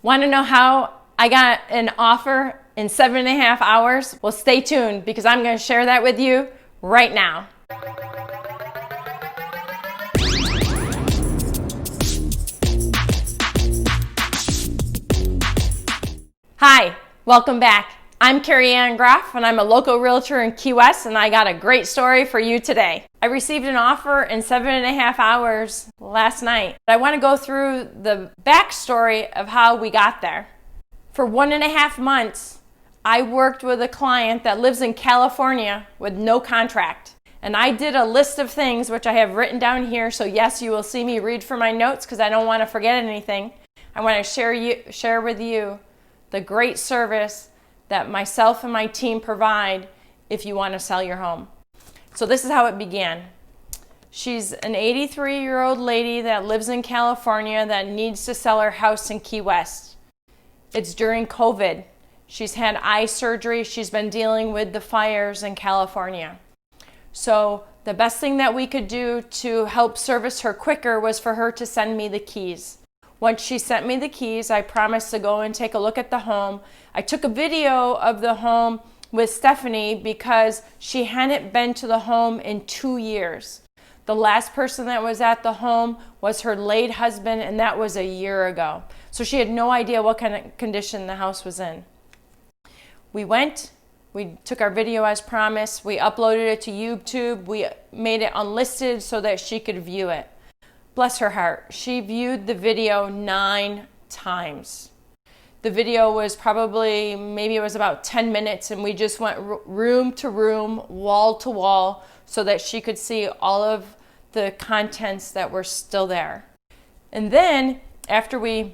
Want to know how I got an offer in 7.5 hours? Well, stay tuned because I'm going to share that with you right now. Hi, welcome back. I'm Karriann Graf and I'm a local realtor in Key West, and I got a great story for you today. I received an offer in 7.5 hours last night. I want to go through the backstory of how we got there. For 1.5 months, I worked with a client that lives in California with no contract. And I did a list of things which I have written down here. So yes, you will see me read from my notes because I don't want to forget anything. I want to share with you the great service that myself and my team provide if you want to sell your home. So this is how it began. She's an 83-year-old lady that lives in California that needs to sell her house in Key West. It's during COVID. She's had eye surgery. She's been dealing with the fires in California. So the best thing that we could do to help service her quicker was for her to send me the keys. Once she sent me the keys, I promised to go and take a look at the home. I took a video of the home with Stephanie because she hadn't been to the home in 2 years. The last person that was at the home was her late husband, and that was a year ago. So she had no idea what kind of condition the house was in. We went, we took our video as promised, we uploaded it to YouTube, we made it unlisted so that she could view it. Bless her heart, she viewed the video 9 times. The video was maybe it was about 10 minutes, and we just went room to room, wall to wall, so that she could see all of the contents that were still there. And then after we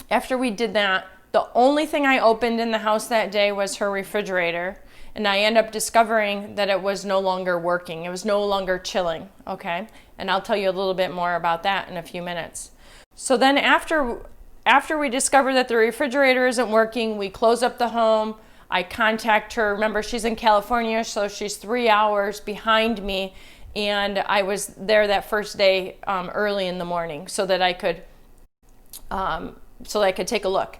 did that, the only thing I opened in the house that day was her refrigerator. And I ended up discovering that it was no longer working. It was no longer chilling, okay? And I'll tell you a little bit more about that in a few minutes. So then after we discovered that the refrigerator isn't working, we close up the home. I contact her. Remember, she's in California, so she's 3 hours behind me. And I was there that first day early in the morning so that I could take a look.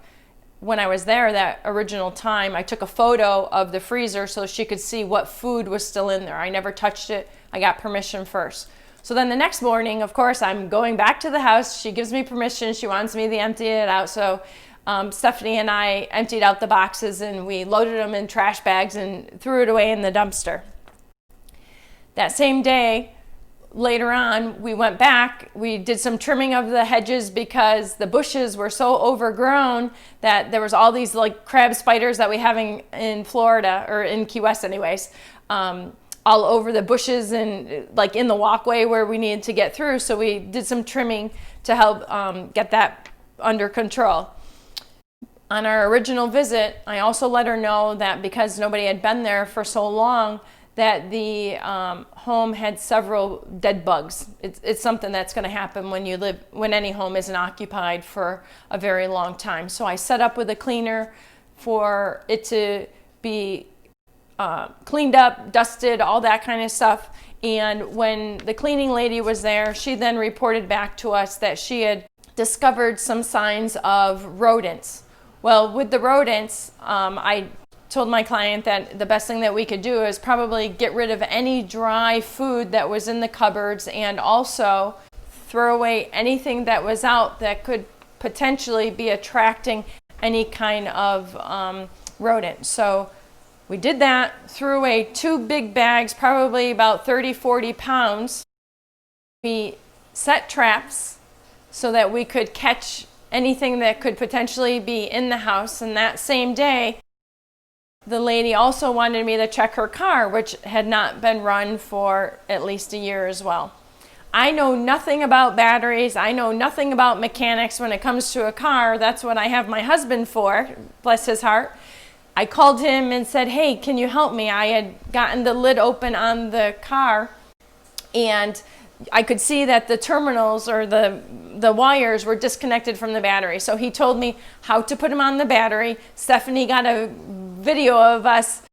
When I was there that original time, I took a photo of the freezer so she could see what food was still in there. I never touched it. I got permission first. So then the next morning, of course, I'm going back to the house. She gives me permission. She wants me to empty it out. So Stephanie and I emptied out the boxes and we loaded them in trash bags and threw it away in the dumpster. That same day, later on, we went back, we did some trimming of the hedges because the bushes were so overgrown that there was all these like crab spiders that we have in Florida, or in Key West anyways, all over the bushes and like in the walkway where we needed to get through. So we did some trimming to help get that under control. On our original visit, I also let her know that because nobody had been there for so long, that the home had several dead bugs. It's something that's going to happen when any home isn't occupied for a very long time. So I set up with a cleaner for it to be cleaned up, dusted, all that kind of stuff. And when the cleaning lady was there, she then reported back to us that she had discovered some signs of rodents. Well, with the rodents, I told my client that the best thing that we could do is probably get rid of any dry food that was in the cupboards and also throw away anything that was out that could potentially be attracting any kind of rodent. So we did that, threw away 2 big bags, probably about 30-40 pounds. We set traps so that we could catch anything that could potentially be in the house. And that same day, the lady also wanted me to check her car, which had not been run for at least a year as well. I know nothing about batteries. I know nothing about mechanics when it comes to a car. That's what I have my husband for, bless his heart. I called him and said, hey, can you help me? I had gotten the lid open on the car and I could see that the terminals or the wires were disconnected from the battery. So he told me how to put them on the battery. Stephanie got a video of us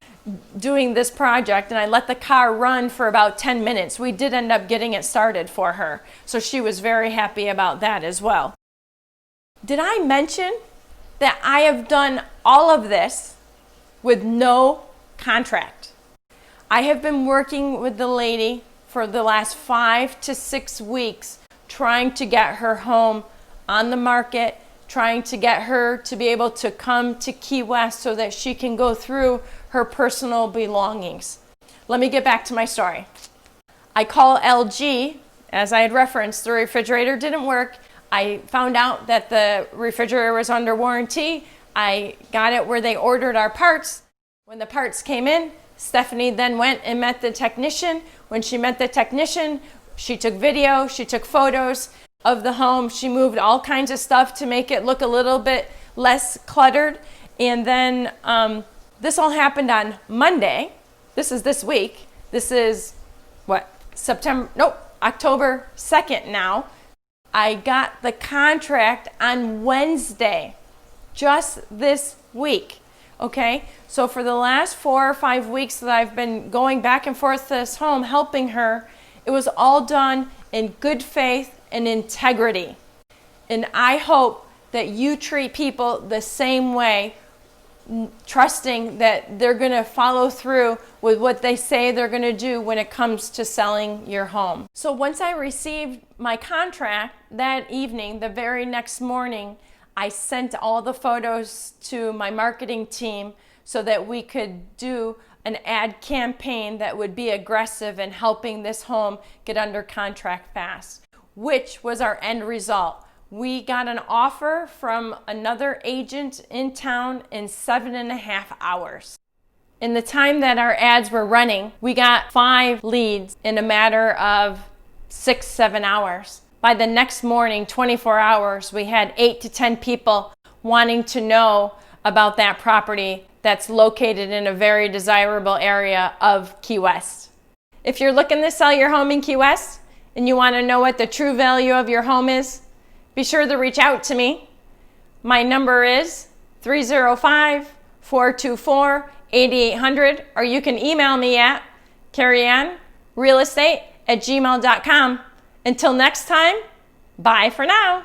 doing this project and I let the car run for about 10 minutes. We did end up getting it started for her. So she was very happy about that as well. Did I mention that I have done all of this with no contract. I have been working with the lady for the last 5 to 6 weeks, trying to get her home on the market, trying to get her to be able to come to Key West so that she can go through her personal belongings. Let me get back to my story. I call LG, as I had referenced, the refrigerator didn't work. I found out that the refrigerator was under warranty. I got it where they ordered our parts. When the parts came in, Stephanie then went and met the technician. When she met the technician, she took video, she took photos of the home. She moved all kinds of stuff to make it look a little bit less cluttered. And then this all happened on Monday. This is this week. This is October 2nd now. I got the contract on Wednesday, just this week. Okay, so for the last 4 or 5 weeks that I've been going back and forth to this home, helping her, it was all done in good faith and integrity. And I hope that you treat people the same way, trusting that they're going to follow through with what they say they're going to do when it comes to selling your home. So once I received my contract that evening, the very next morning, I sent all the photos to my marketing team so that we could do an ad campaign that would be aggressive in helping this home get under contract fast, which was our end result. We got an offer from another agent in town in 7.5 hours. In the time that our ads were running, we got 5 leads in a matter of 6-7 hours. By the next morning, 24 hours, we had 8 to 10 people wanting to know about that property that's located in a very desirable area of Key West. If you're looking to sell your home in Key West and you want to know what the true value of your home is, be sure to reach out to me. My number is 305-424-8800, or you can email me at karriannrealestate@gmail.com. Until next time, bye for now.